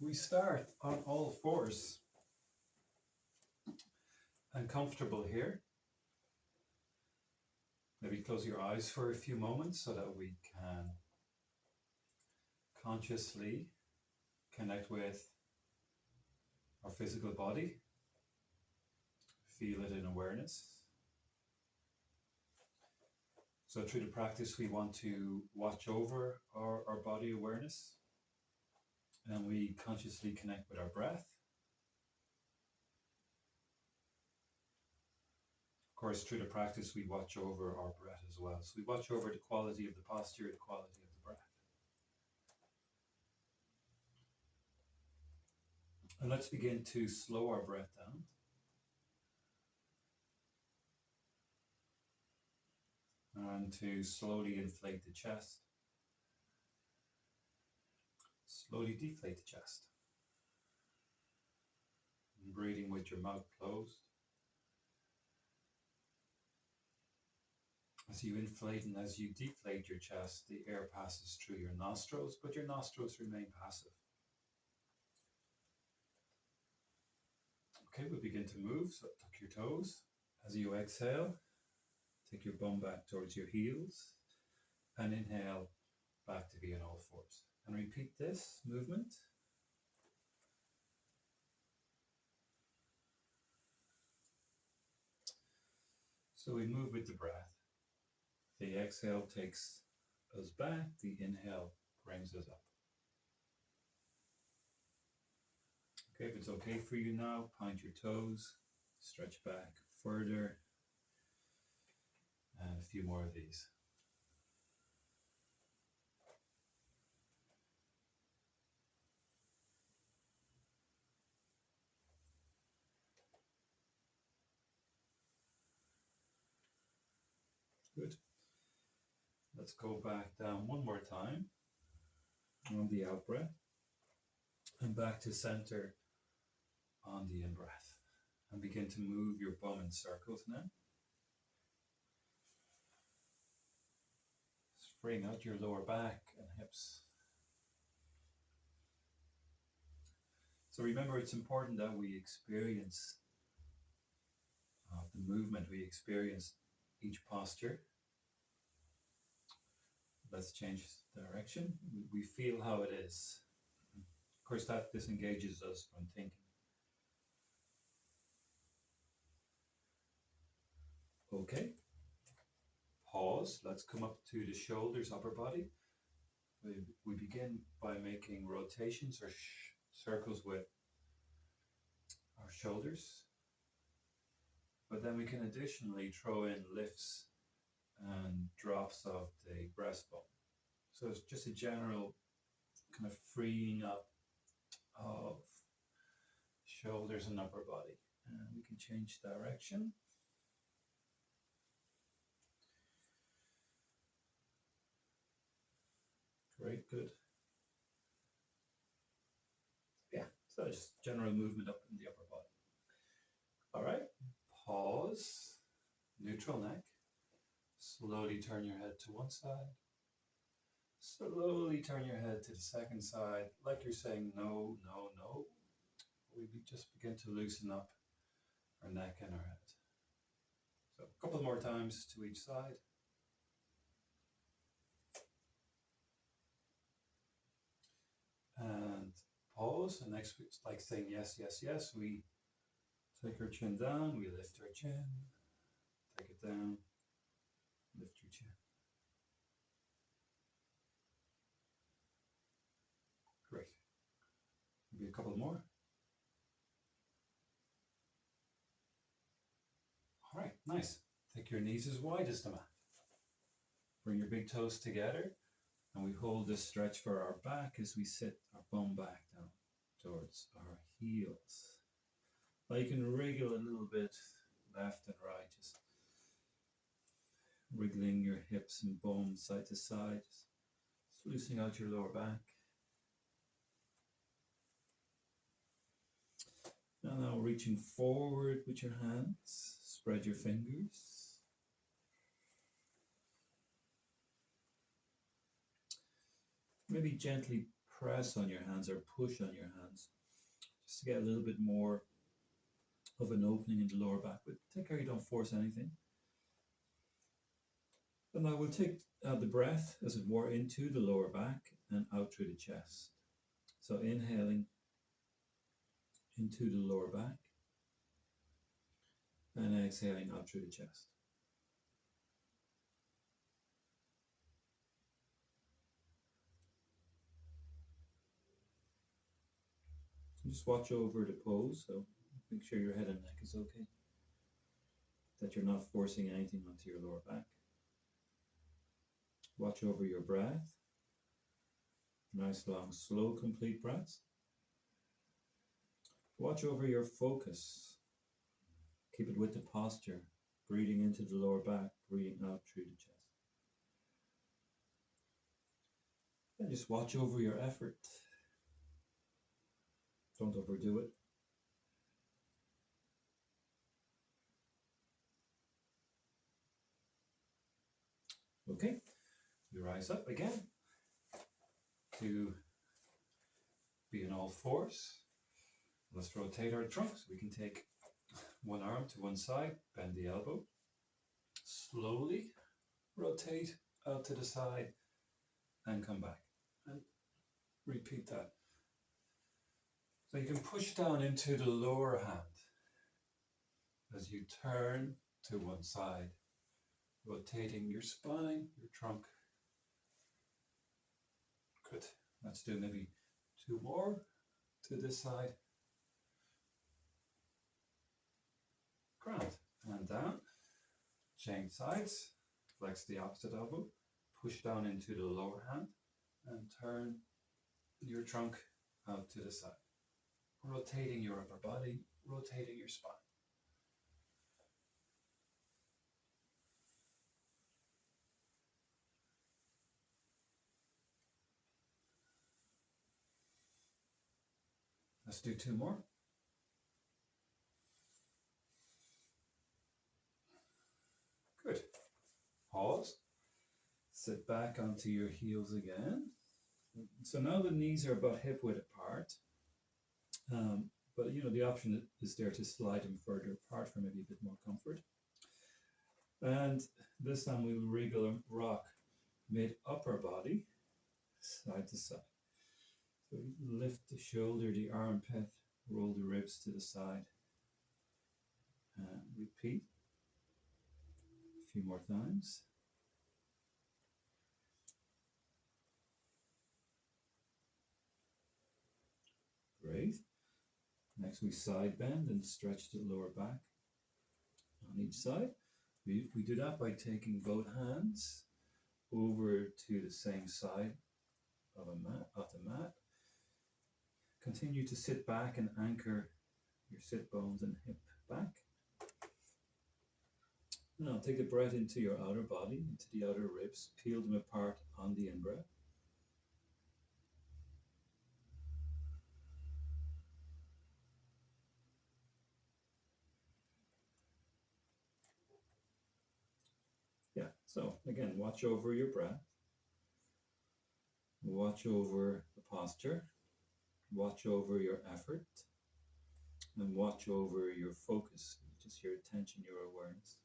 We start on all fours and comfortable here. Maybe close your eyes for a few moments so that we can consciously connect with our physical body. Feel it in awareness. So through the practice, we want to watch over our body awareness, and we consciously connect with our breath. Of course, through the practice, we watch over our breath as well. So we watch over the quality of the posture, the quality of the breath. And let's begin to slow our breath down. And to slowly inflate the chest. Slowly deflate the chest. And breathing with your mouth closed. As you inflate and as you deflate your chest, the air passes through your nostrils, but your nostrils remain passive. Okay, we'll begin to move. So tuck your toes. As you exhale, take your bum back towards your heels and inhale back to be on all fours. And repeat this movement. So we move with the breath. The exhale takes us back, the inhale brings us up. Okay, if it's okay for you now, point your toes, stretch back further, and a few more of these. Good. Let's go back down one more time on the out breath and back to center on the in breath. And begin to move your bum in circles now. Bring out your lower back and hips. So remember, it's important that we experience the movement, we experience each posture. Let's change direction. We feel how it is. Of course, that disengages us from thinking. Okay. Pause. Let's come up to the shoulders, upper body. We begin by making rotations or circles with our shoulders. But then we can additionally throw in lifts and drops of the breastbone. So it's just a general kind of freeing up of shoulders and upper body. And we can change direction. Great, good. Yeah, so just general movement up in the upper body. All right, pause, neutral neck. Slowly turn your head to one side. Slowly turn your head to the second side, like you're saying no, no, no. We just begin to loosen up our neck and our head. So a couple more times to each side. And pause, and next it's like saying yes, yes, yes. We take our chin down, we lift our chin, take it down, lift your chin. Great. Maybe a couple more. All right, nice. Take your knees as wide as the mat. Bring your big toes together, and we hold this stretch for our back as we sit our bum back down towards our heels. Now you can wriggle a little bit left and right, just wriggling your hips and bum side to side, just loosening out your lower back. Now reaching forward with your hands, spread your fingers. Maybe gently press on your hands or push on your hands, just to get a little bit more of an opening in the lower back. But take care you don't force anything. And now we'll take the breath, as it were, into the lower back and out through the chest. So inhaling into the lower back and exhaling out through the chest. Just watch over the pose, so make sure your head and neck is okay, that you're not forcing anything onto your lower back. Watch over your breath. Nice, long, slow, complete breaths. Watch over your focus. Keep it with the posture, breathing into the lower back, breathing out through the chest. And just watch over your effort. Don't overdo it. Okay, we rise up again to be in all fours. Let's rotate our trunk so we can take one arm to one side, bend the elbow, slowly rotate out to the side and come back. And repeat that. So you can push down into the lower hand as you turn to one side, rotating your spine, your trunk. Good. Let's do maybe 2 more to this side. Grand. And down. Change sides. Flex the opposite elbow. Push down into the lower hand and turn your trunk out to the side. Rotating your upper body, rotating your spine. Let's do 2 more. Good. Pause. Sit back onto your heels again. So now the knees are about hip width apart. But you know, the option is there to slide them further apart for maybe a bit more comfort. And this time we will wriggle and rock mid upper body, side to side. So lift the shoulder, the armpit, roll the ribs to the side. And repeat a few more times. Great. Next we side bend and stretch the lower back on each side. We do that by taking both hands over to the same side of the mat. Continue to sit back and anchor your sit bones and hip back. Now take a breath into your outer body, into the outer ribs, peel them apart on the in-breath. Yeah, so again, watch over your breath, watch over the posture, watch over your effort, and watch over your focus, just your attention, your awareness.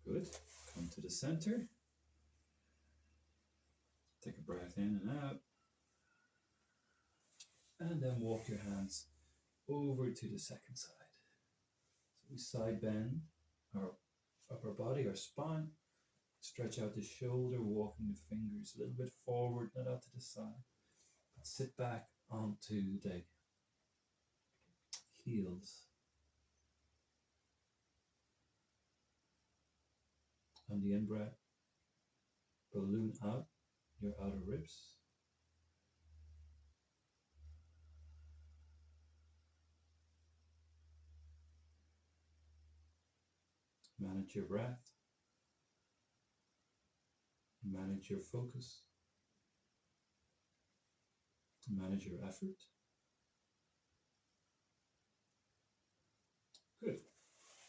Good. Come to the center. Take a breath in and out. And then walk your hands over to the second side. So we side bend our upper body, our spine. Stretch out the shoulder, walking the fingers a little bit forward, not out to the side. Sit back onto the heels. On the in-breath, balloon out your outer ribs. Manage your breath. Manage your focus. Manage your effort. Good.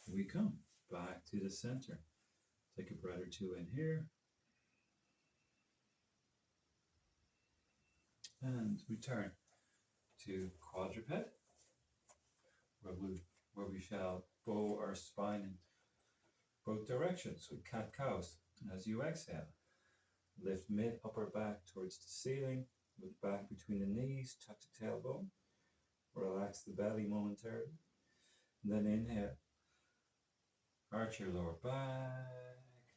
Here we come back to the center. Take a breath or two in here. And return to quadruped, where we shall bow our spine in both directions with cat-cows. As you exhale, lift mid-upper back towards the ceiling, with back between the knees, touch the tailbone. Relax the belly momentarily. And then inhale. Arch your lower back,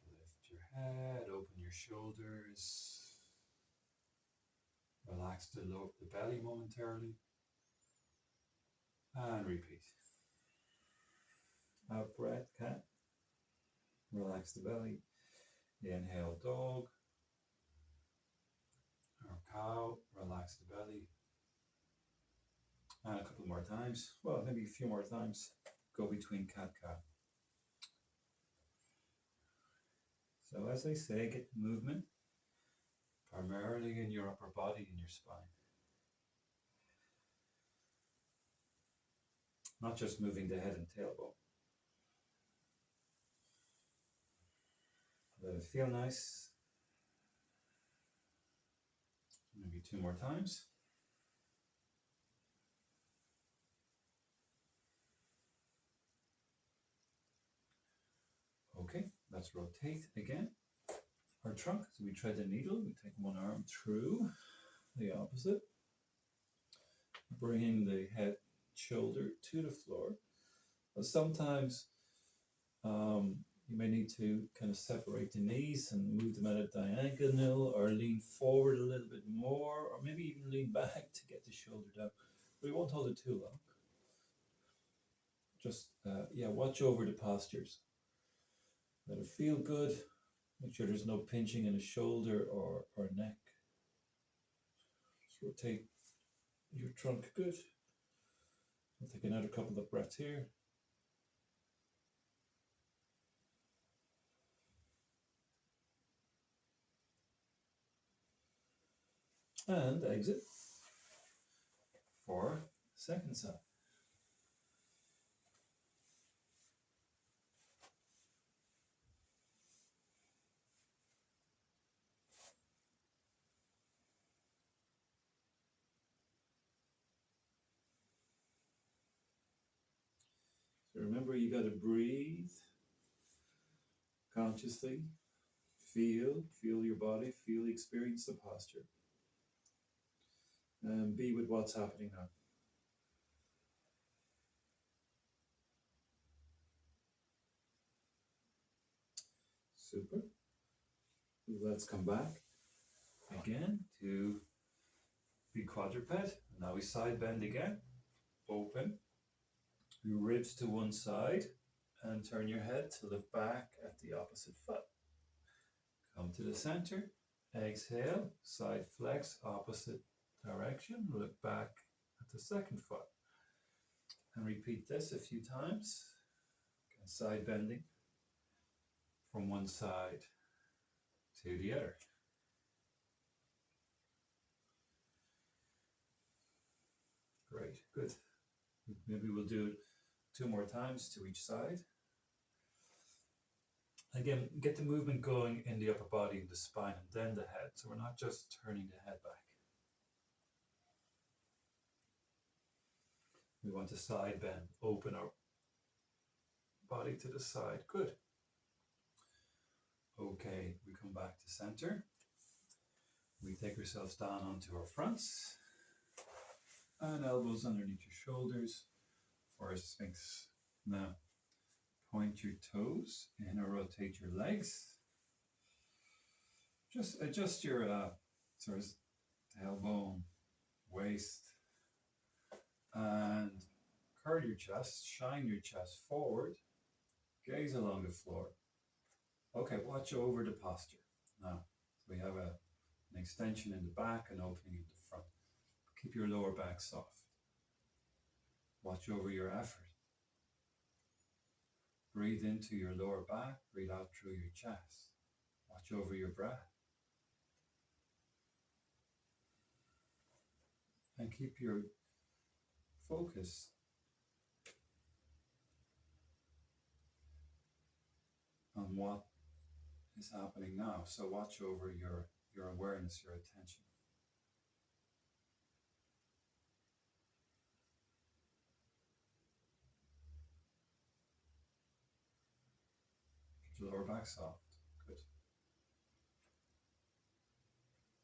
lift your head, open your shoulders. Relax the belly momentarily. And repeat. Out breath, cat. Relax the belly. Inhale, dog. Or cow. Relax the belly. And a couple more times. Well, maybe a few more times. Go between cat, cow. So as I say, get movement primarily in your upper body and your spine. Not just moving the head and tailbone. Let it feel nice. Maybe 2 more times. Okay, let's rotate again. Our trunk, so we thread the needle, we take one arm through the opposite, bringing the head, shoulder to the floor. But sometimes you may need to kind of separate the knees and move them at a diagonal, or lean forward a little bit more, or maybe even lean back to get the shoulder down. We won't hold it too long. Just, watch over the postures. Let it feel good. Make sure there's no pinching in the shoulder or neck. Just rotate your trunk good. I'll take another couple of breaths here. And exit for second side. So remember, you got to breathe consciously, feel your body, experience the posture, and be with what's happening now. Super. Let's come back again to be quadruped. Now we side bend again. Open your ribs to one side and turn your head to look back at the opposite foot. Come to the center. Exhale, side flex, opposite direction. Look back at the second foot. And repeat this a few times. Side bending from one side to the other. Great, good. Maybe we'll do it 2 more times to each side. Again, get the movement going in the upper body and the spine and then the head. So we're not just turning the head back. We want to side bend, open our body to the side. Good. Okay, we come back to center. We take ourselves down onto our fronts and elbows underneath your shoulders for a sphinx. Now, point your toes and rotate your legs. Just adjust your sort of tailbone, waist, and curl your chest, shine your chest forward, gaze along the floor. Okay, watch over the posture. Now, we have an extension in the back and opening in the front. Keep your lower back soft. Watch over your effort. Breathe into your lower back, breathe out through your chest. Watch over your breath. And keep your focus on what is happening now. So watch over your awareness, your attention. Keep the lower back soft. Good.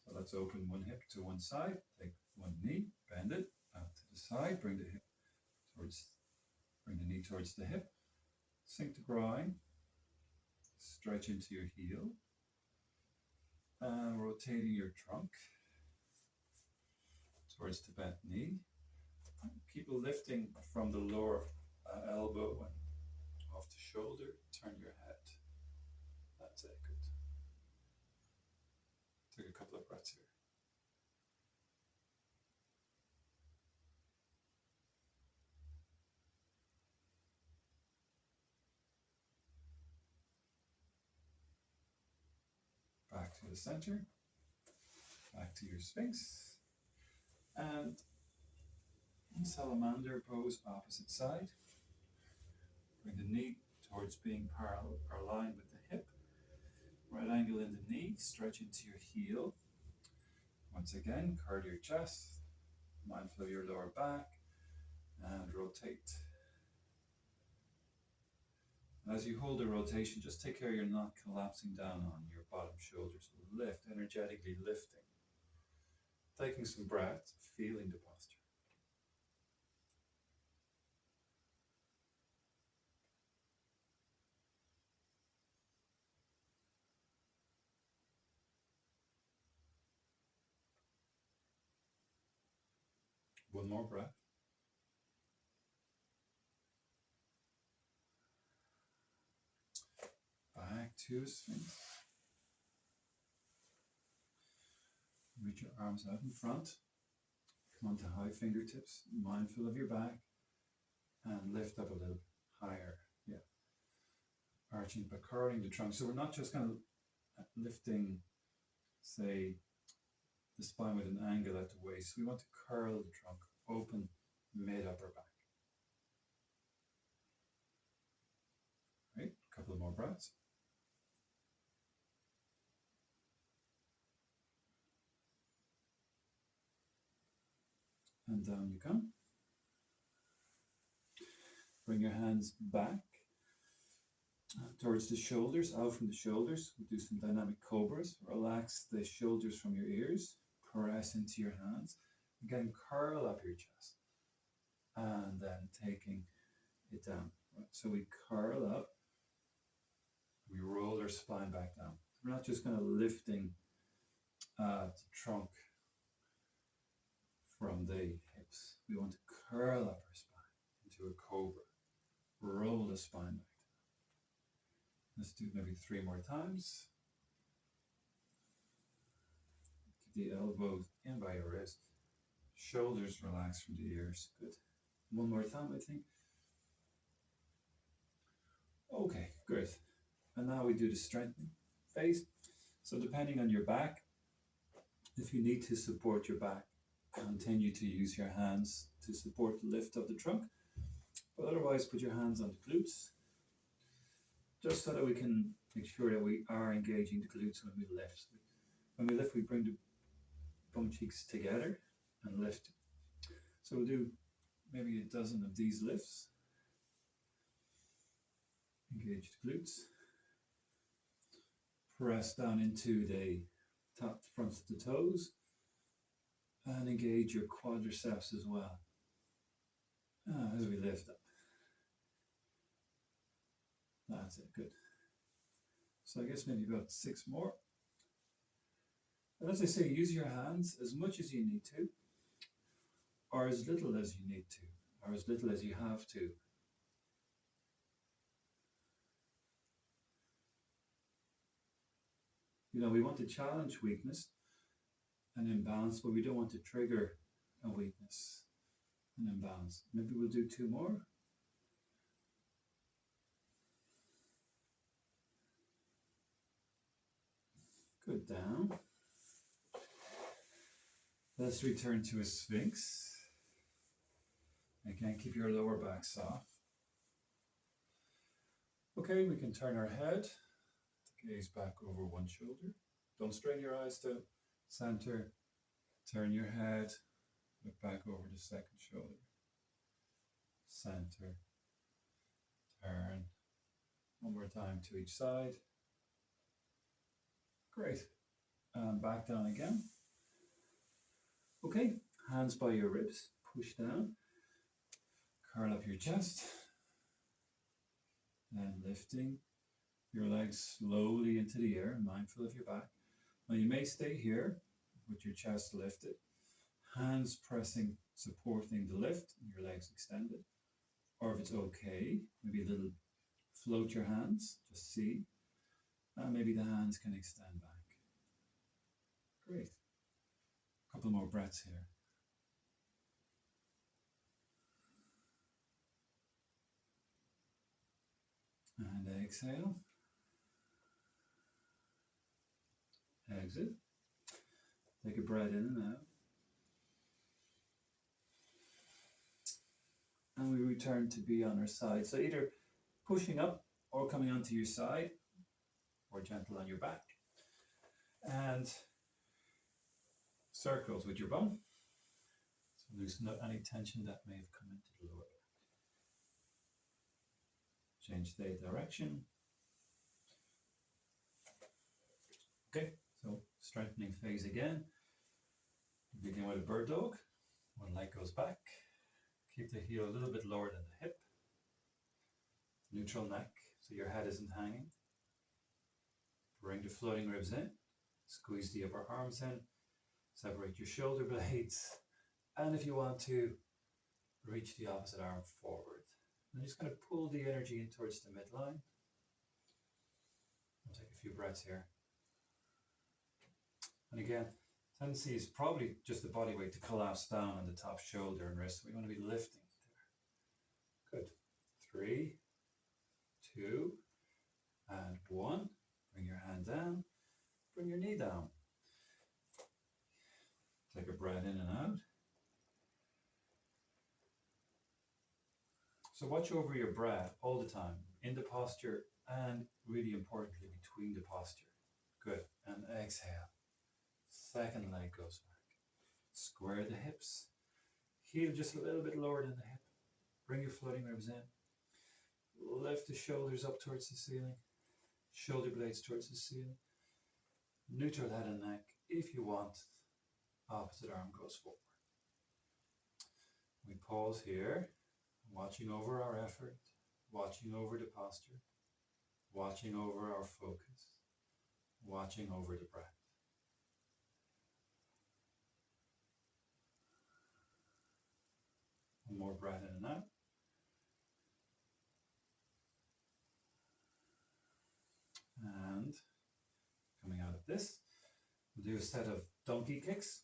So let's open one hip to one side. Take one knee, bend it out to the side. Bring the knee towards the hip. Sink the groin. Stretch into your heel. And rotating your trunk towards the bent knee. Keep lifting from the lower elbow and off the shoulder. Turn your head. That's it. Good. Take a couple of breaths here. Back to the center. Back to your Sphinx. And salamander pose, opposite side. Bring the knee towards being parallel or aligned with the hip. Right angle in the knee, stretch into your heel. Once again, curl your chest, mindful of your lower back, and rotate. And as you hold the rotation, just take care you're not collapsing down on your bottom shoulders. Lift, energetically lifting. Taking some breath, feeling the posture. One more breath. Back to a Sphinx. Reach your arms out in front. Come onto high fingertips, mindful of your back, and lift up a little higher. Yeah. Arching, but curling the trunk. So we're not just kind of lifting, say, the spine with an angle at the waist. We want to curl the trunk, open mid-upper back. Right, a couple of more breaths. And down you come. Bring your hands back towards the shoulders, out from the shoulders. We'll do some dynamic cobras. Relax the shoulders from your ears. Press into your hands. Again, curl up your chest. And then taking it down. Right. So we curl up. We roll our spine back down. We're not just kind of lifting the trunk from the hips. We want to curl up our spine into a cobra. Roll the spine back down. Let's do maybe 3 more times. Keep the elbows in by your wrist. Shoulders relax from the ears. Good. One more time, I think. Okay, good. And now we do the strengthening phase. So depending on your back, if you need to support your back, continue to use your hands to support the lift of the trunk. But otherwise, put your hands on the glutes, just so that we can make sure that we are engaging the glutes when we lift. When we lift, we bring the bum cheeks together and lift. So we'll do maybe a dozen of these lifts. Engage the glutes. Press down into the top fronts of the toes. And engage your quadriceps as well as we lift up. That's it, good. So I guess maybe about 6 more. And as I say, use your hands as much as you need to, or as little as you need to, or as little as you have to. You know, we want to challenge weakness and imbalance, but we don't want to trigger a weakness and imbalance. Maybe we'll do 2 more. Good, down. Let's return to a Sphinx. Again, keep your lower back soft. Okay, we can turn our head Gaze back over one shoulder. Don't strain your eyes to center. Turn your head. Look back over the second shoulder. Center. Turn. One more time to each side. Great. And back down again. Okay, hands by your ribs. Push down. Curl up your chest. Then lifting your legs slowly into the air, mindful of your back. Now you may stay here with your chest lifted, hands pressing, supporting the lift, and your legs extended. Or if it's okay, maybe a little float your hands, just see. And maybe the hands can extend back. Great. A couple more breaths here. And exhale. Exit. Take a breath in and out. And we return to be on our side. So either pushing up or coming onto your side, or gentle on your back. And circles with your bum. So loosen up any tension that may have come into the lower back. Change the direction. Okay, so strengthening phase again. Begin with a bird dog. One leg goes back. Keep the heel a little bit lower than the hip. Neutral neck, so your head isn't hanging. Bring the floating ribs in. Squeeze the upper arms in. Separate your shoulder blades. And if you want to, reach the opposite arm forward. I'm just going to pull the energy in towards the midline. I'll take a few breaths here. And again, tendency is probably just the body weight to collapse down on the top shoulder and wrist. We want to be lifting there. Good. 3, 2, and 1. Bring your hand down. Bring your knee down. Take a breath in and out. So watch over your breath all the time, in the posture and really importantly between the posture. Good. And exhale. Second leg goes back. Square the hips. Heel just a little bit lower than the hip. Bring your floating ribs in. Lift the shoulders up towards the ceiling. Shoulder blades towards the ceiling. Neutral head and neck. If you want, opposite arm goes forward. We pause here, watching over our effort, watching over the posture, watching over our focus, watching over the breath. One more breath in and out. And coming out of this, we'll do a set of donkey kicks,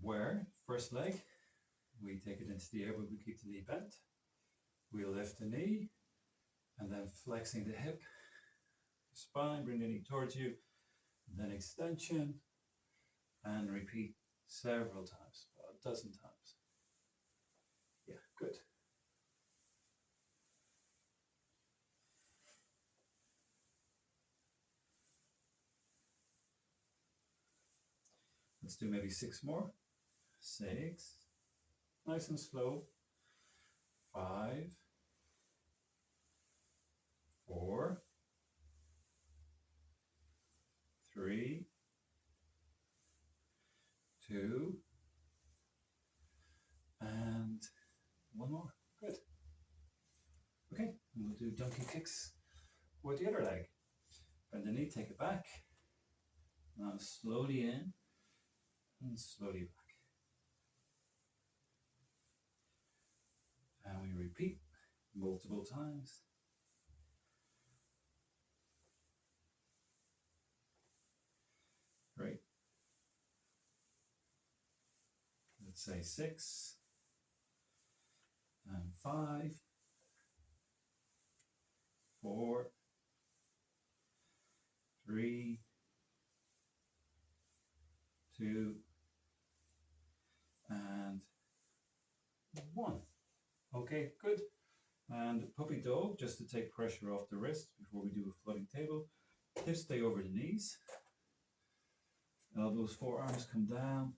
where first leg, we take it into the air, but we keep the knee bent. We'll lift the knee, and then flexing the hip, the spine, bring the knee towards you, then extension, and repeat several times, about a dozen times. Yeah, good. Let's do maybe 6 more. 6. Nice and slow. 5. 4. 3. 2. And 1 more. Good. Okay, we'll do donkey kicks with the other leg. Bend the knee, take it back. Now slowly in and slowly back. And we repeat multiple times. Great. Let's say 6 and 5, 4, 3, 2, and 1. Okay, good. And puppy dog, just to take pressure off the wrist before we do a floating table. Hips stay over the knees. Elbows, forearms come down,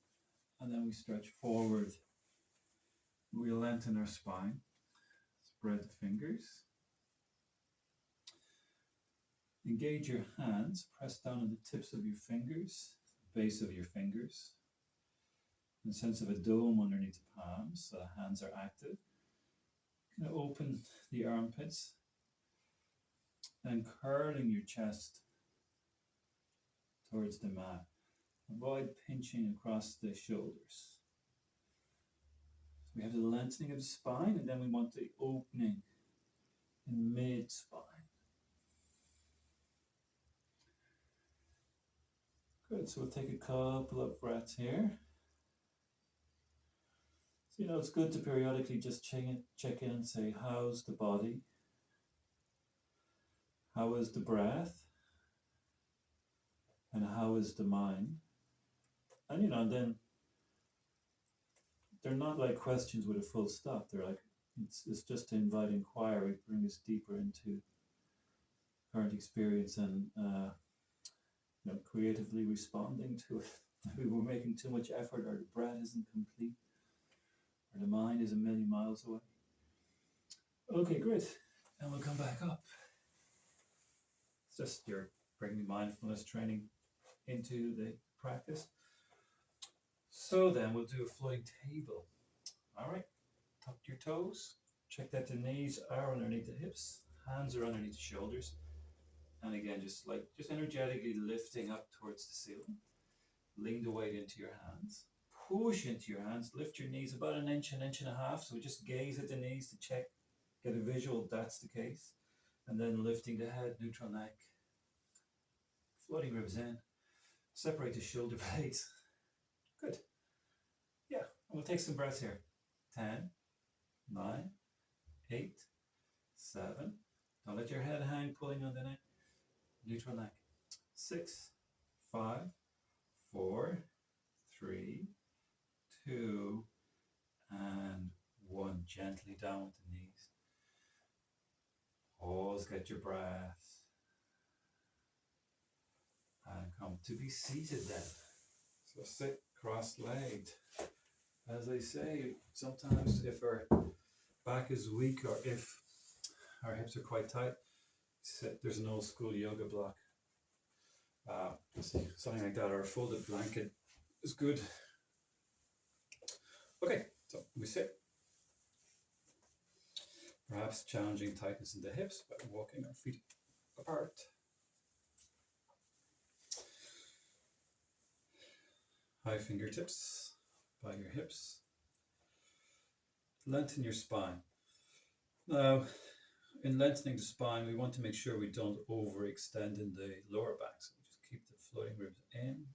and then we stretch forward. We lengthen our spine. Spread the fingers. Engage your hands. Press down on the tips of your fingers, base of your fingers. A sense of a dome underneath the palms, so the hands are active. Kind of open the armpits and curling your chest towards the mat. Avoid pinching across the shoulders. We have the lengthening of the spine, and then we want the opening in mid-spine. Good, so we'll take a couple of breaths here. So, it's good to periodically just check in and say, how's the body? How is the breath? And how is the mind? And then they're not like questions with a full stop. They're like, it's just to invite inquiry, bring us deeper into current experience and creatively responding to it. Maybe we're making too much effort, or the breath isn't complete, or the mind is a million miles away. Okay, great. And we'll come back up. It's just you're bringing mindfulness training into the practice. So then we'll do a floating table. All right, tuck your toes. Check that the knees are underneath the hips, hands are underneath the shoulders. And again, just energetically lifting up towards the ceiling. Lean the weight into your hands. Push into your hands. Lift your knees about an inch and a half. So just gaze at the knees to check, get a visual that's the case. And then lifting the head, neutral neck. Floating ribs in. Separate the shoulder blades. Good. Yeah, and we'll take some breaths here. 10, 9, 8, 7. Don't let your head hang, pulling on the neck. Neutral neck. 6, 5, 4, 3, 2, and 1. Gently down with the knees. Pause, get your breath. And come to be seated then. So sit cross-legged. As I say, sometimes if our back is weak or if our hips are quite tight, sit. There's an old school yoga block. Something like that, or a folded blanket is good. Okay, so we sit. Perhaps challenging tightness in the hips by walking our feet apart. High fingertips by your hips. Lengthen your spine. Now, in lengthening the spine, we want to make sure we don't overextend in the lower back. So we just keep the floating ribs in,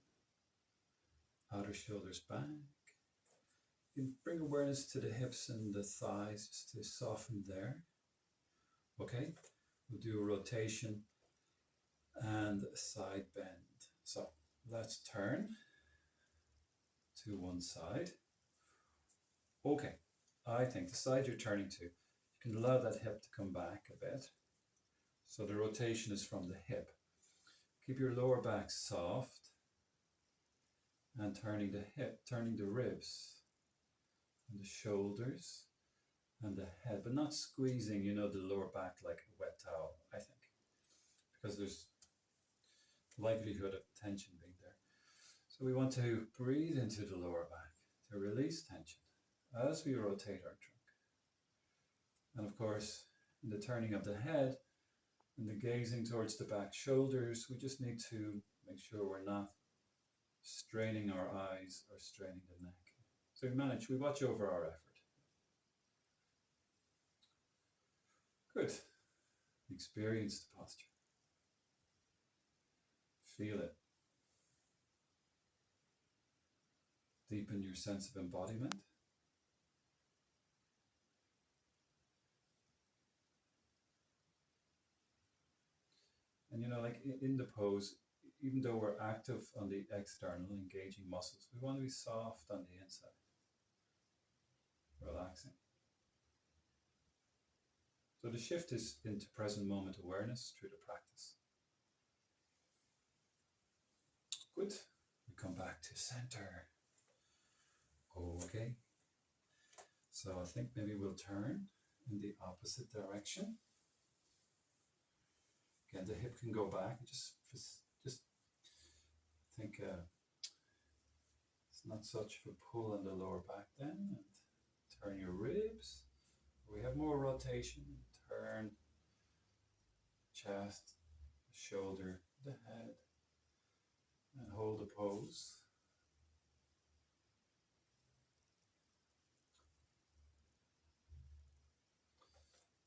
outer shoulders back. You can bring awareness to the hips and the thighs just to soften there. Okay, we'll do a rotation and a side bend. So let's turn to one side. Okay, I think the side you're turning to, you can allow that hip to come back a bit. So the rotation is from the hip. Keep your lower back soft and turning the hip, turning the ribs and the shoulders and the head, but not squeezing, the lower back like a wet towel, I think, because there's likelihood of tension being there. So we want to breathe into the lower back to release tension as we rotate our trunk. And of course, in the turning of the head and the gazing towards the back shoulders, we just need to make sure we're not straining our eyes or straining the neck. So we watch over our effort. Good. Experience the posture. Feel it. Deepen your sense of embodiment. And like in the pose, even though we're active on the external, engaging muscles, we want to be soft on the inside. Relaxing. So the shift is into present moment awareness through the practice. Good. We come back to center. Okay. So I think maybe we'll turn in the opposite direction. Again, the hip can go back. Just think it's not such a pull on the lower back then. And turn your ribs. We have more rotation. Turn chest, shoulder, the head, and hold the pose.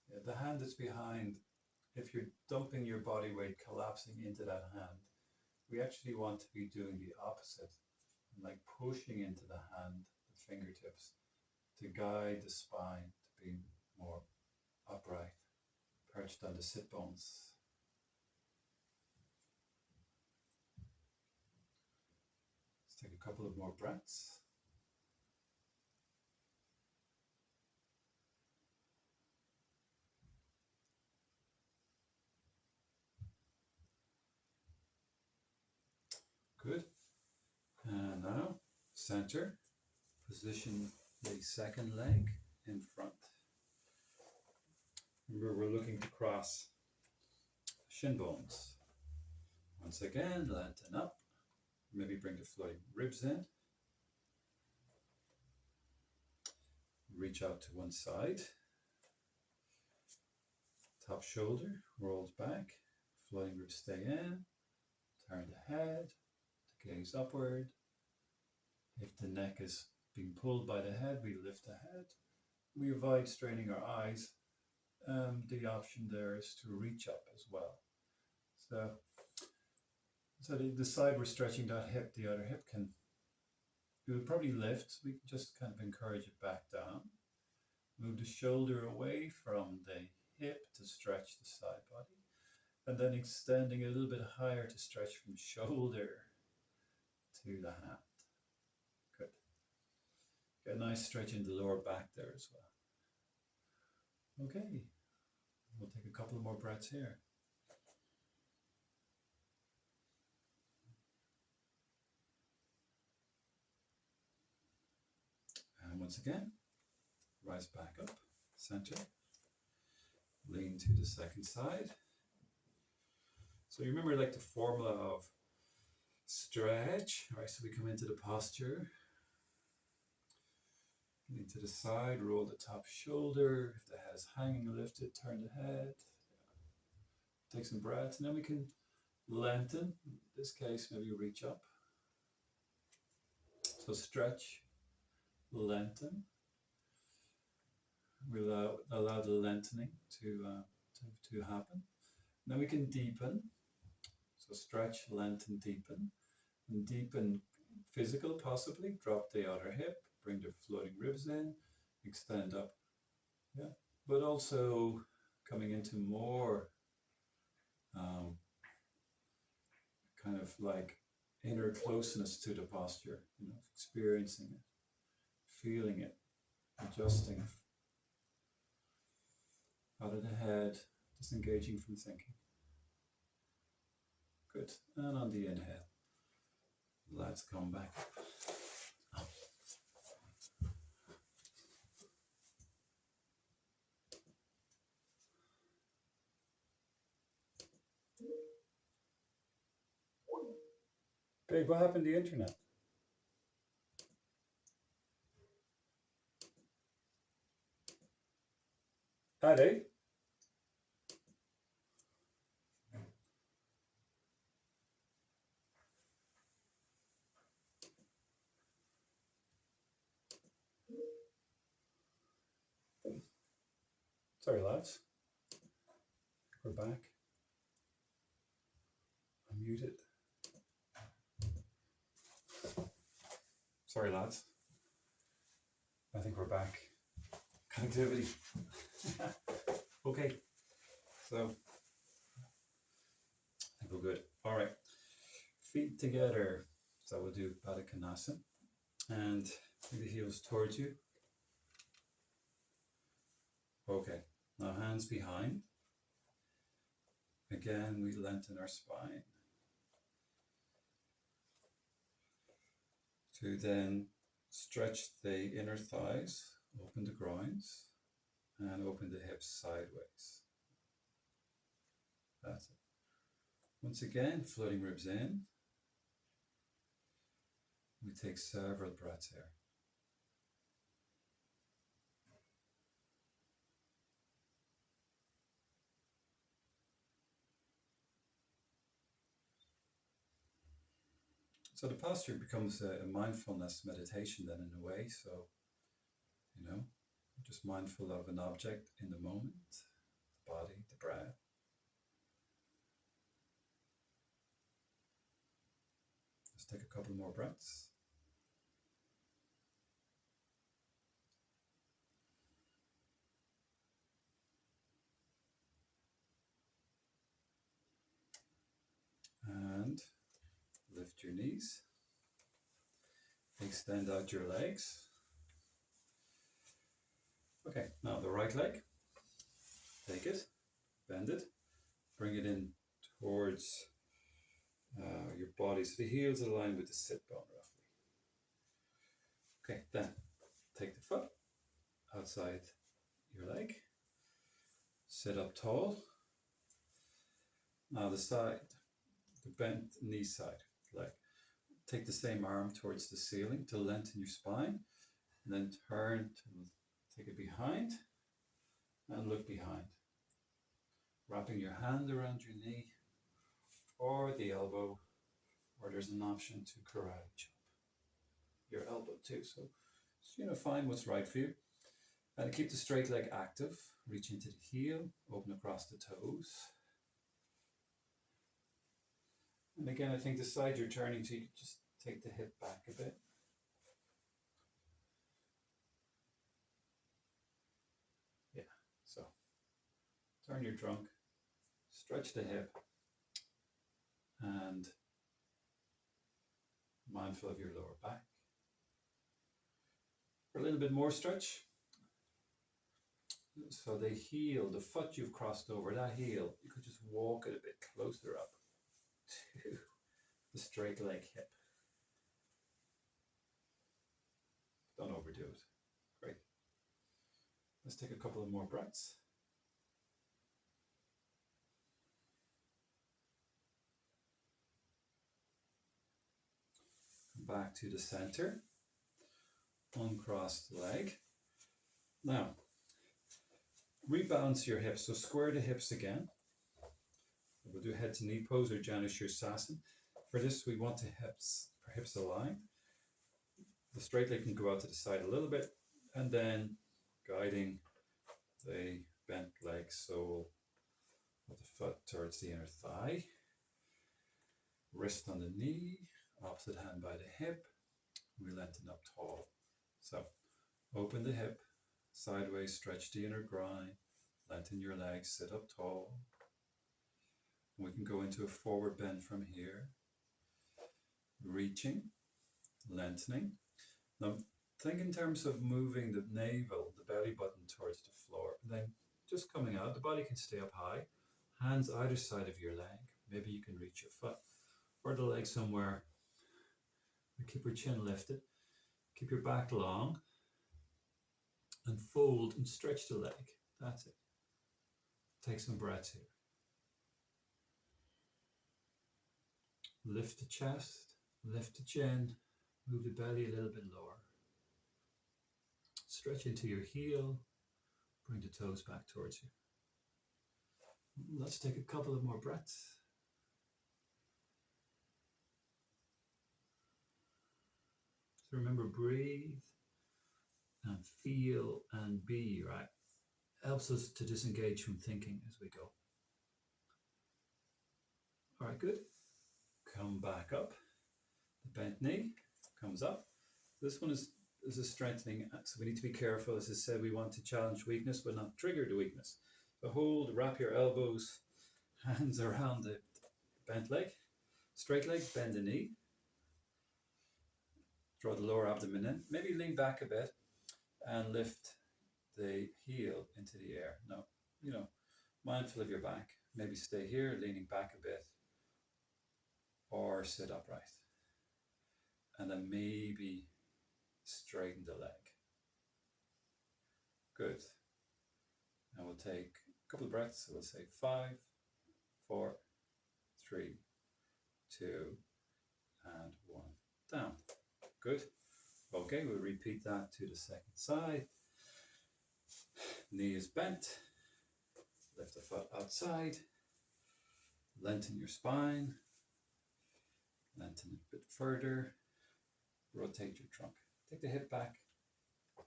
Yeah, the hand that's behind, if you're dumping your body weight, collapsing into that hand, we actually want to be doing the opposite, like pushing into the hand, the fingertips, to guide the spine to be more upright, perched on the sit bones. Let's take a couple of more breaths. Good. And now, center. Position the second leg in front. Remember, we're looking to cross shin bones. Once again, lengthen up. Maybe bring the floating ribs in. Reach out to one side. Top shoulder rolls back. Floating ribs stay in. Turn the head. The gaze upward. If the neck is being pulled by the head, we lift the head. We avoid straining our eyes. The option there is to reach up as well. So the side we're stretching that hip, the other hip it will probably lift. We can just kind of encourage it back down. Move the shoulder away from the hip to stretch the side body. And then extending a little bit higher to stretch from shoulder to the hand. Good. Get a nice stretch in the lower back there as well. Okay. We'll take a couple more breaths here. And once again, rise back up, center, lean to the second side. So you remember like the formula of stretch, right? So we come into the posture, lean to the side, roll the top shoulder. If the head is hanging, lift it, turn the head. Take some breaths, and then we can lengthen. In this case, maybe reach up. So stretch, lengthen. We'll allow the lengthening to happen. Then we can deepen. So stretch, lengthen, deepen. And deepen physical, possibly. Drop the outer hip, bring the floating ribs in, extend up. Yeah, but also coming into more kind of like inner closeness to the posture, experiencing it, feeling it, adjusting out of the head, disengaging from thinking. Good. And on the inhale, let's come back. Babe, what happened to the internet? Addy? Sorry, lads. We're back. I'm muted. Sorry, lads. I think we're back. Connectivity. Okay. So, I think we're good. All right. Feet together. So we'll do Baddha Konasana. And bring the heels towards you. Okay. Now hands behind. Again, we lengthen our spine. To then stretch the inner thighs, open the groins, and open the hips sideways. That's it. Once again, floating ribs in. We take several breaths here. So the posture becomes a mindfulness meditation then in a way. So, just mindful of an object in the moment, the body, the breath. Let's take a couple more breaths. And lift your knees. Extend out your legs. Okay, now the right leg. Take it, bend it, bring it in towards your body so the heels align with the sit bone roughly. Okay, then take the foot outside your leg. Sit up tall. Now the side, the bent knee side leg. Take the same arm towards the ceiling to lengthen your spine, and then turn to take it behind and look behind. Wrapping your hand around your knee or the elbow, or there's an option to karate chop your elbow too. So find what's right for you. And keep the straight leg active. Reach into the heel, open across the toes. And again, I think the side you're turning to, you just take the hip back a bit. Yeah, so turn your trunk, stretch the hip, and mindful of your lower back. For a little bit more stretch. So the heel, the foot you've crossed over, that heel, you could just walk it a bit closer up to the straight leg hip. Don't overdo it. Great. Let's take a couple of more breaths. Come back to the center. Uncrossed leg. Now, rebalance your hips. So square the hips again. We'll do head to knee pose or Janu Sirsasana. For this, we want the hips aligned. The straight leg can go out to the side a little bit, and then guiding the bent leg sole of the foot towards the inner thigh. Wrist on the knee, opposite hand by the hip. We lengthen up tall. So open the hip, sideways, stretch the inner groin, lengthen your legs, sit up tall. We can go into a forward bend from here. Reaching, lengthening. Now think in terms of moving the navel, the belly button towards the floor. And then just coming out, the body can stay up high. Hands either side of your leg. Maybe you can reach your foot or the leg somewhere. Keep your chin lifted. Keep your back long. And fold and stretch the leg. That's it. Take some breaths here. Lift the chest, lift the chin, move the belly a little bit lower. Stretch into your heel, bring the toes back towards you. Let's take a couple of more breaths. So remember, breathe and feel and be, right? Helps us to disengage from thinking as we go. All right, good. Come back up. The bent knee comes up. This one is a strengthening, so we need to be careful. As I said, we want to challenge weakness but not trigger the weakness. So hold, wrap your elbows, hands around the bent leg. Straight leg, bend the knee. Draw the lower abdomen in. Maybe lean back a bit and lift the heel into the air. No, mindful of your back. Maybe stay here, leaning back a bit, or sit upright. And then maybe straighten the leg. Good. And we'll take a couple of breaths. So we'll say 5, 4, 3, 2, and 1. Down. Good. Okay, we'll repeat that to the second side. Knee is bent. Lift the foot outside. Lengthen your spine. Lengthen it a bit further. Rotate your trunk. Take the hip back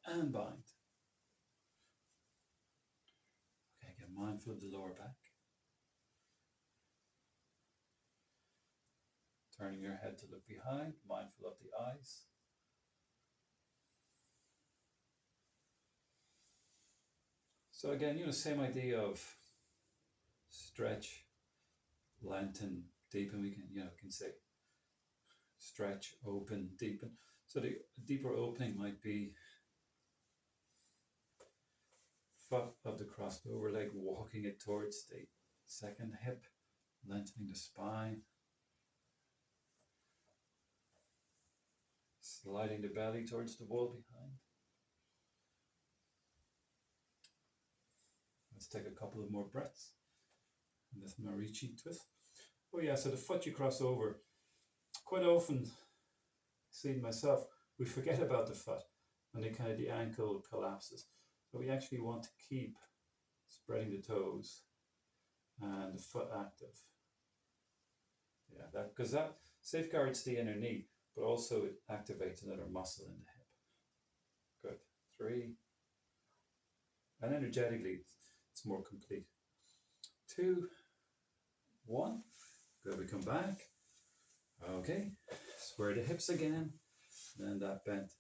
and bind. Okay, get mindful of the lower back. Turning your head to look behind, mindful of the eyes. So again, same idea of stretch, lengthen, deepen. We can say stretch, open, deepen. So the deeper opening might be foot of the crossed over leg, walking it towards the second hip, lengthening the spine, sliding the belly towards the wall behind. Let's take a couple of more breaths in this Marichi twist. Oh yeah, so the foot you cross over, quite often, seeing myself, we forget about the foot and then kind of the ankle collapses. So we actually want to keep spreading the toes and the foot active. Yeah, because that safeguards the inner knee, but also it activates another muscle in the hip. Good. 3. And energetically, it's more complete. 2, 1. Good, we come back. Okay, square the hips again. Then that bent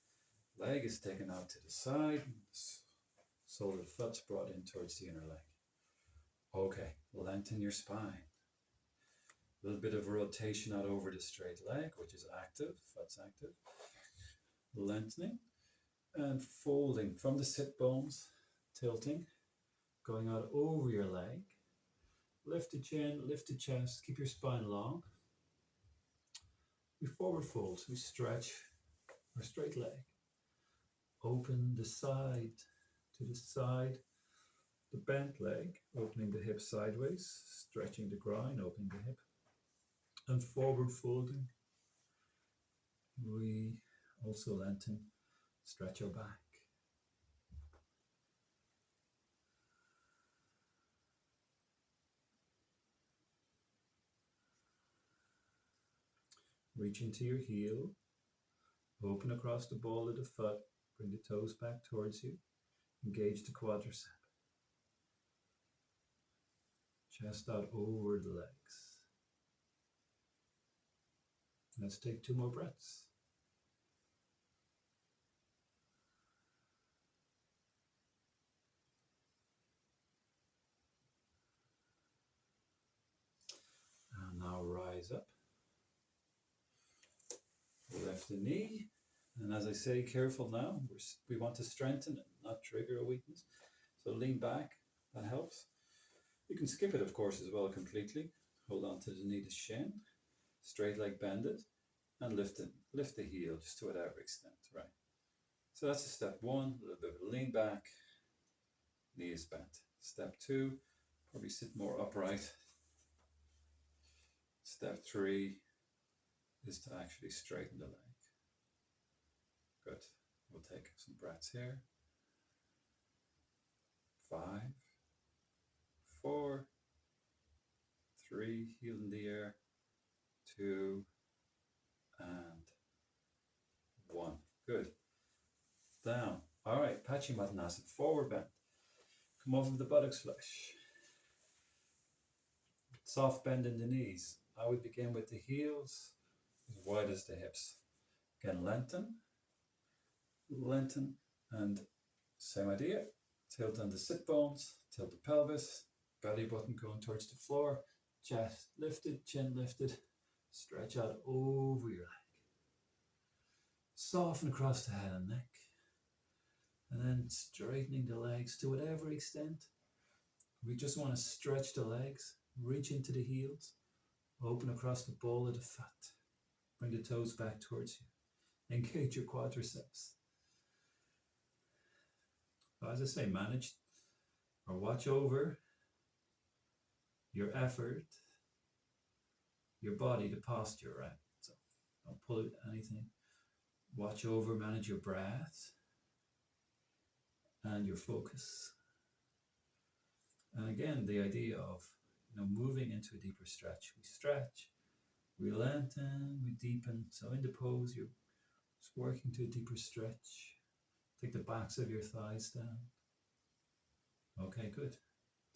leg is taken out to the side. Sole of the foot's brought in towards the inner leg. Okay, lengthen your spine. A little bit of rotation out over the straight leg, which is active, foot's active. Lengthening and folding from the sit bones, tilting, going out over your leg. Lift the chin, lift the chest, keep your spine long. We forward fold, we stretch our straight leg. Open the side to the side. The bent leg, opening the hip sideways, stretching the groin, opening the hip. And forward folding. We also lengthen, stretch our back. Reach into your heel, open across the ball of the foot, bring the toes back towards you, engage the quadricep. Chest out over the legs. Let's take 2 more breaths. And now rise up. Lift the knee. And as I say, careful now. We want to strengthen and not trigger a weakness. So lean back, that helps. You can skip it, of course, as well completely. Hold on to the knee to shin. Straight leg bended. And lift the heel just to whatever extent, right? So that's a step 1, a little bit of a lean back. Knee is bent. Step 2, probably sit more upright. Step 3 is to actually straighten the leg. Good. We'll take some breaths here. 5, 4, 3, heel in the air, 2, and 1. Good. Down. All right, Paschimottanasana, forward bend. Come over the buttocks flush. Soft bend in the knees. I would begin with the heels as wide as the hips. Again, lengthen, and same idea. Tilt on the sit bones, tilt the pelvis, belly button going towards the floor, chest lifted, chin lifted, stretch out over your leg. Soften across the head and neck. And then straightening the legs to whatever extent. We just want to stretch the legs, reach into the heels, open across the ball of the foot. Bring the toes back towards you. Engage your quadriceps. But as I say, manage or watch over your effort, your body, the posture, right? So don't pull it anything. Watch over, manage your breath and your focus. And again, the idea of moving into a deeper stretch. We stretch, we lengthen, we deepen. So in the pose, you're just working to a deeper stretch. Take the backs of your thighs down. Okay, good.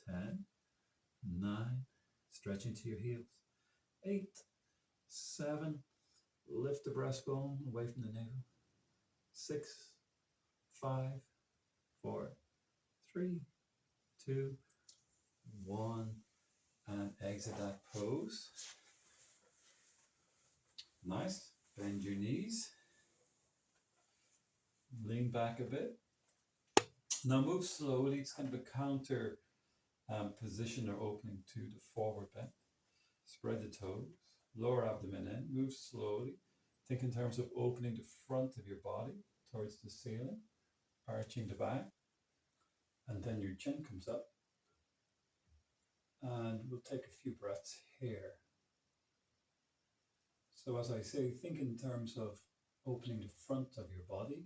10, 9, stretch into your heels. 8, 7, lift the breastbone away from the navel. 6, 5, 4, 3, 2, 1, and exit that pose. Nice. Bend your knees. Lean back a bit. Now move slowly. It's kind of a counter position or opening to the forward bend. Spread the toes. Lower abdomen in. Move slowly. Think in terms of opening the front of your body towards the ceiling. Arching the back. And then your chin comes up. And we'll take a few breaths here. So as I say, think in terms of opening the front of your body.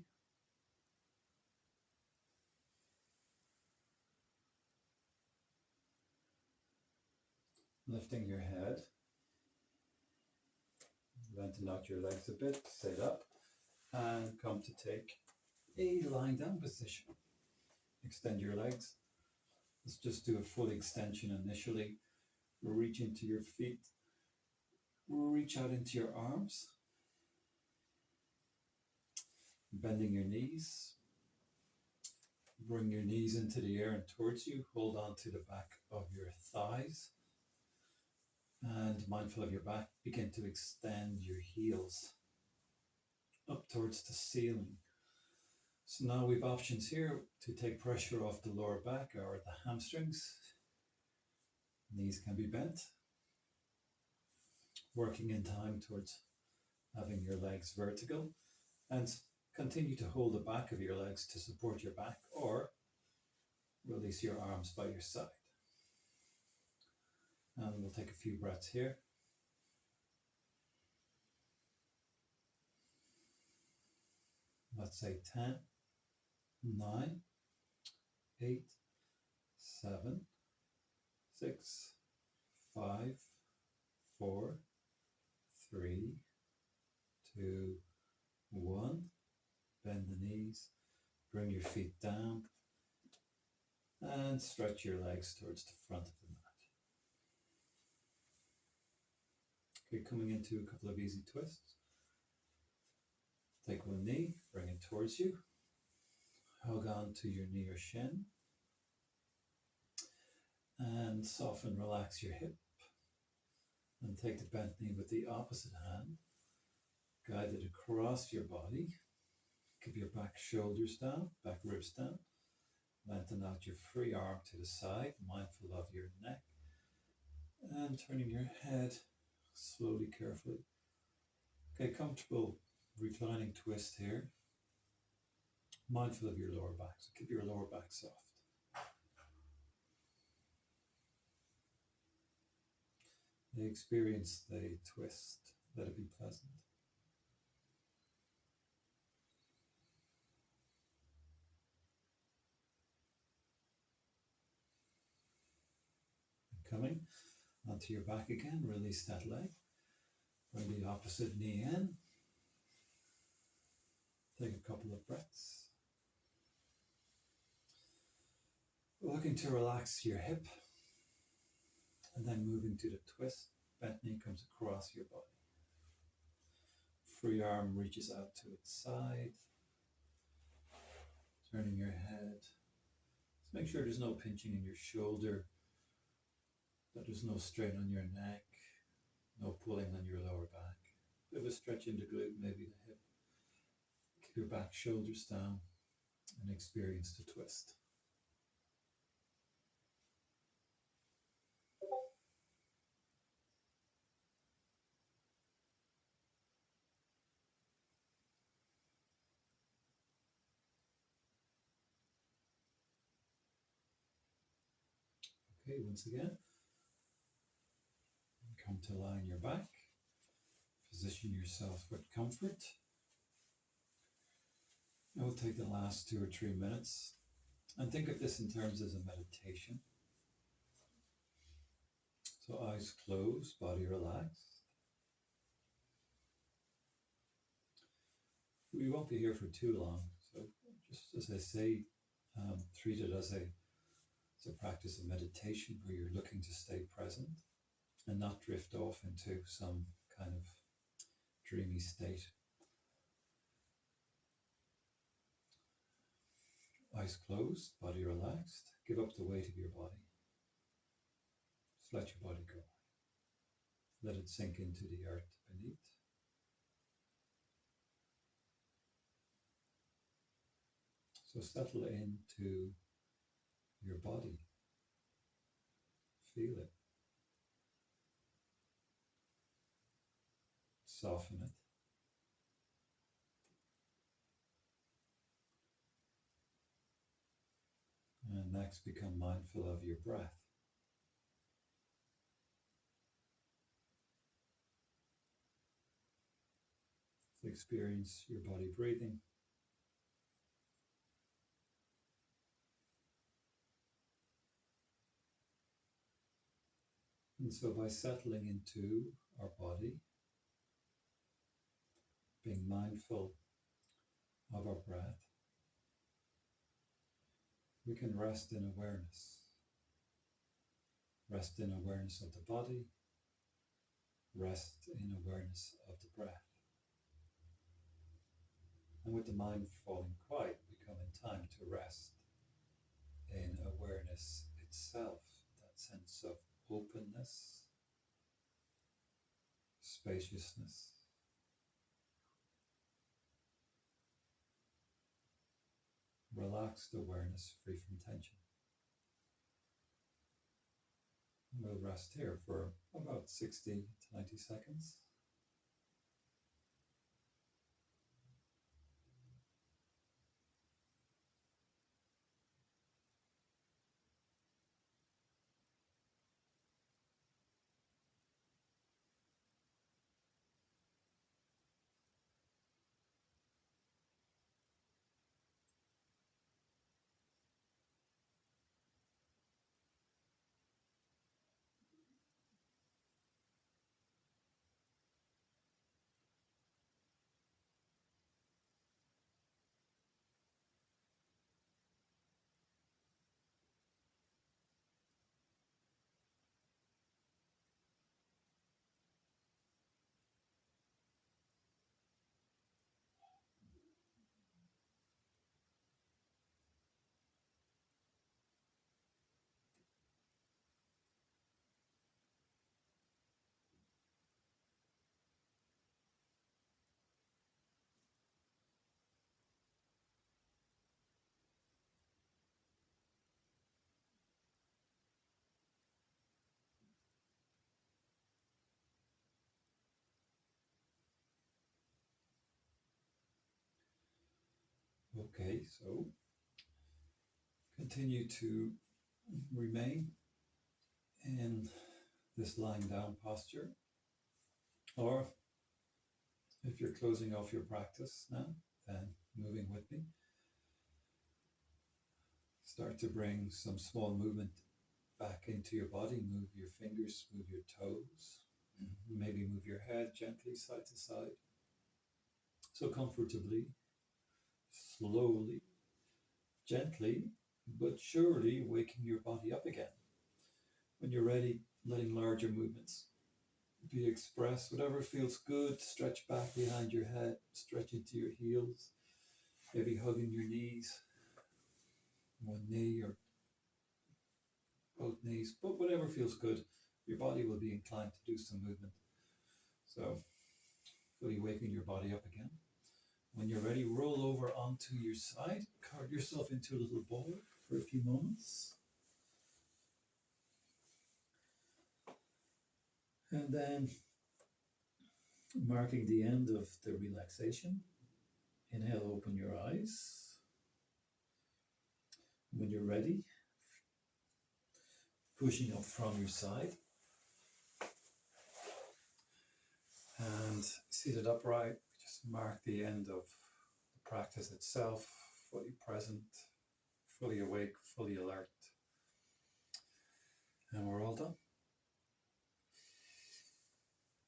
Lifting your head. Lengthen out your legs a bit, sit up, and come to take a lying down position. Extend your legs. Let's just do a full extension initially. Reach into your feet. Reach out into your arms. Bending your knees. Bring your knees into the air and towards you. Hold on to the back of your thighs. And mindful of your back, begin to extend your heels up towards the ceiling. So now we have options here to take pressure off the lower back or the hamstrings. Knees can be bent. Working in time towards having your legs vertical. And continue to hold the back of your legs to support your back, or release your arms by your side. And we'll take a few breaths here. Let's say 10, 9, 8, 7, 6, 5, 4, 3, 2, 1. Bend the knees, bring your feet down, and stretch your legs towards the front of the mat. Okay, coming into a couple of easy twists. Take one knee, bring it towards you. Hug on to your knee or shin. And soften, relax your hip. And take the bent knee with the opposite hand. Guide it across your body. Keep your back shoulders down, back ribs down. Lengthen out your free arm to the side, mindful of your neck. And turning your head slowly, carefully. Okay, comfortable reclining twist here. Mindful of your lower back, so keep your lower back soft. Experience the twist, let it be pleasant. Coming onto your back again, release that leg. Bring the opposite knee in. Take a couple of breaths. Looking to relax your hip. And then moving to the twist. Bent knee comes across your body. Free arm reaches out to its side. Turning your head. Just make sure there's no pinching in your shoulder. That there's no strain on your neck. No pulling on your lower back. Bit of a stretch in the glute, maybe the hip. Keep your back shoulders down and experience the twist. Okay, once again, come to lie on your back. Position yourself with comfort. And we'll take the last 2 or 3 minutes and think of this in terms as a meditation. So eyes closed, body relaxed. We won't be here for too long, so just as I say, treat it as a practice of meditation where you're looking to stay present and not drift off into some kind of dreamy state. Eyes closed, body relaxed. Give up the weight of your body. Just let your body go. Let it sink into the earth beneath. So settle into your body. Feel it. Soften it. And next, become mindful of your breath. So experience your body breathing. And so by settling into our body, being mindful of our breath, we can rest in awareness. Rest in awareness of the body, rest in awareness of the breath. And with the mind falling quiet, we come in time to rest in awareness itself, that sense of openness, spaciousness, relaxed awareness free from tension. We'll rest here for about 60 to 90 seconds. Okay, so continue to remain in this lying down posture, or if you're closing off your practice now, then moving with me, start to bring some small movement back into your body. Move your fingers, move your toes, maybe move your head gently side to side. So comfortably, slowly, gently, but surely waking your body up again. When you're ready, letting larger movements be expressed. Whatever feels good, stretch back behind your head, stretch into your heels, maybe hugging your knees, one knee or both knees, but whatever feels good, your body will be inclined to do some movement. So fully waking your body up again. When you're ready, roll over onto your side, carve yourself into a little ball for a few moments. And then, marking the end of the relaxation, inhale, open your eyes. When you're ready, pushing up from your side. And seated upright, just mark the end of the practice itself, fully present, fully awake, fully alert. And we're all done.